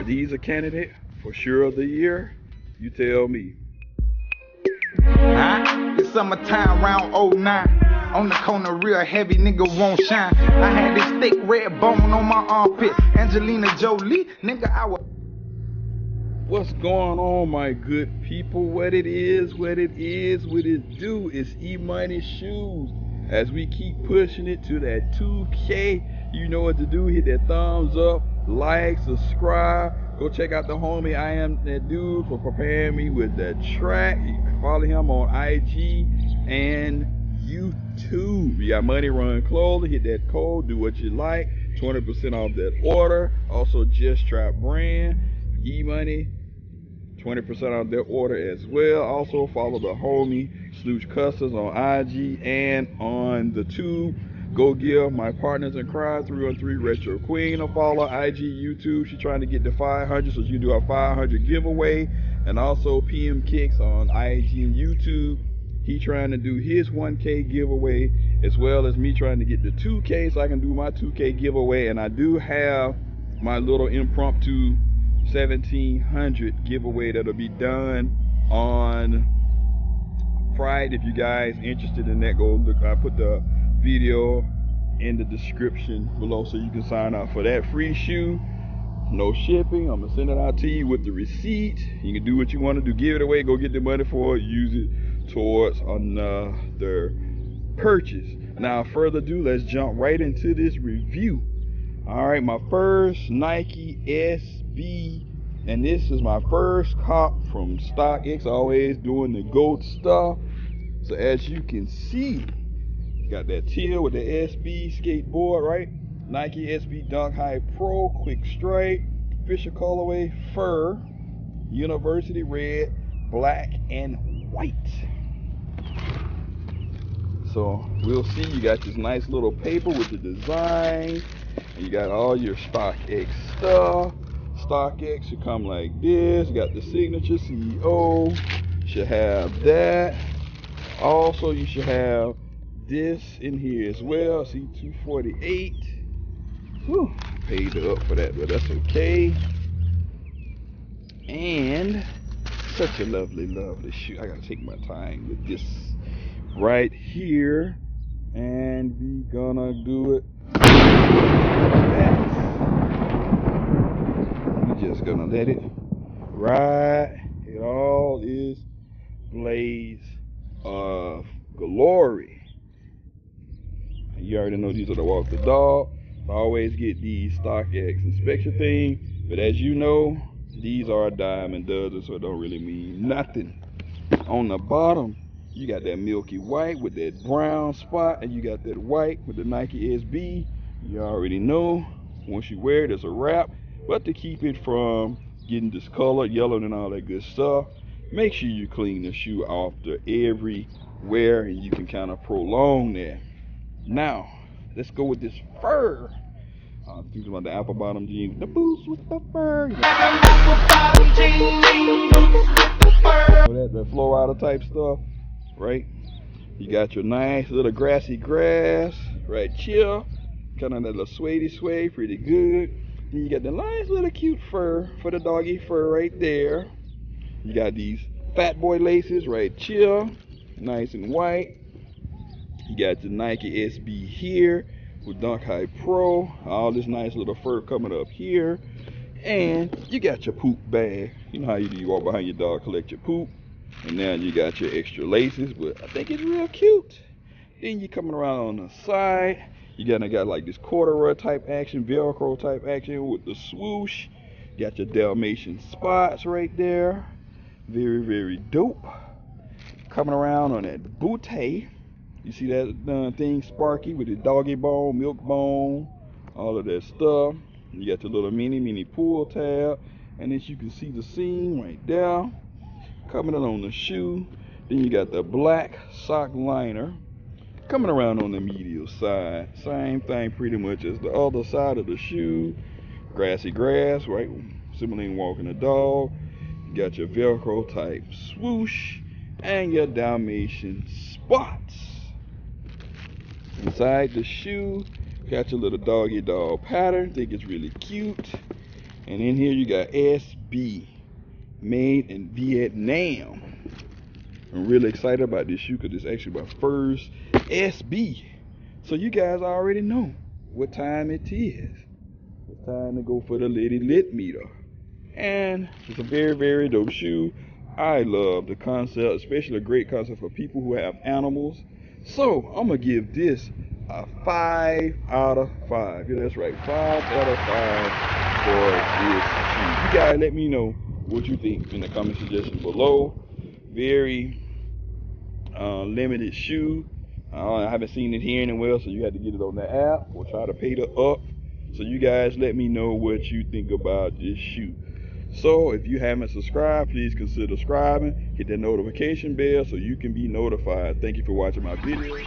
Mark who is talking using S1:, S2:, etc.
S1: Are these a candidate for sure of the year? You tell me.
S2: It's summertime round 09. On the corner, real heavy, nigga won't shine. I had this thick red bone on my armpit. Angelina Jolie, nigga, I was.
S1: What's going on, my good people? What it do is Emoneyshoes. As we keep pushing it to that 2K, you know what to do. Hit that thumbs up, like, subscribe. Go check out the homie I Am That Dude for preparing me with that track. You can follow him on IG and YouTube. You got Money Run Clothing. Hit that code. Do what you like. 20% off that order. Also, Just Trap brand. E-Money. 20% off their order as well. Also follow the homie SNOOCHS Customs on IG and on the tube. Go give my partners in crime 313 Retro Queen a follow. IG, YouTube. She's trying to get to 500, so she do a 500 giveaway. And also PM Kicks on IG and YouTube. He trying to do his 1K giveaway, as well as me trying to get the 2K so I can do my 2K giveaway. And I do have my little impromptu 1700 giveaway that'll be done on Friday. If you guys interested in that, go look. I put the video in the description below so you can sign up for that free shoe. No shipping. I'm gonna send it out to you with the receipt. You can do what you want to do. Give it away. Go get the money for it. Use it towards another purchase. Now, further ado, let's jump right into this review. All right, my first Nike SB, and this is my first cop from StockX, always doing the GOAT stuff. So as you can see, got that teal with the SB skateboard, right? Nike SB Hon.Hi Pro Quick Strike, Fisher colorway, fur, University red, black, and white. So we'll see. You got this nice little paper with the design. You got all your StockX stuff. StockX should come like this. You got the signature CEO. Should have that. Also, you should have this in here as well. See, 248. Whew, paid up for that, but that's okay. And such a lovely, lovely shoe. I gotta take my time with this right here, and we gonna do it. We're just gonna let it ride. It all is blaze of glory. You already know these are the walk the dog. I always get these StockX inspection thing, but as you know, these are a dime a dozen, so it don't really mean nothing. On the bottom, you got that milky white with that brown spot, and you got that white with the Nike SB. You already know, once you wear it, it's a wrap. But to keep it from getting discolored, yellowed, and all that good stuff, make sure you clean the shoe after every wear, and you can kind of prolong that. Now, let's go with this fur. I'm thinking about the apple bottom jeans, the boots with the fur. That Florida type stuff, right? You got your nice little grassy grass right here, kind of that little sway, pretty good. Then you got the nice little cute fur for the doggy fur right there. You got these fat boy laces right here, nice and white. You got the Nike SB here with Hon.Hi Pro, all this nice little fur coming up here. And you got your poop bag. You know how you do, you walk behind your dog, collect your poop. And now you got your extra laces, but I think it's real cute. Then you coming around on the side, you got like this corduroy type action, Velcro type action with the swoosh. You got your Dalmatian spots right there. Very, very dope. Coming around on that bootay. You see that thing sparky with the doggy bone, milk bone, all of that stuff. You got the little mini pull tab, and as you can see the seam right there. Coming in on the shoe. Then you got the black sock liner coming around on the medial side. Same thing pretty much as the other side of the shoe. Grassy grass, right? Similarly walking a dog. You got your Velcro type swoosh and your Dalmatian spots. Inside the shoe, got your little doggy dog pattern. Think it's really cute. And in here you got SB, made in Vietnam. I'm really excited about this shoe because it's actually my first SB. So you guys already know what time it is. It's time to go for the Litty Lit meter. And it's a very, very dope shoe. I love the concept, especially a great concept for people who have animals. So I'm gonna give this a 5 out of 5. Yeah, that's right, 5 out of 5 for this shoe. You guys let me know what you think in the comment suggestion below. Very limited shoe. I haven't seen it here anywhere, so you had to get it on the app or try to pay the up. So you guys let me know what you think about this shoe. So if you haven't subscribed, please consider subscribing. Hit that notification bell so you can be notified. Thank you for watching my video.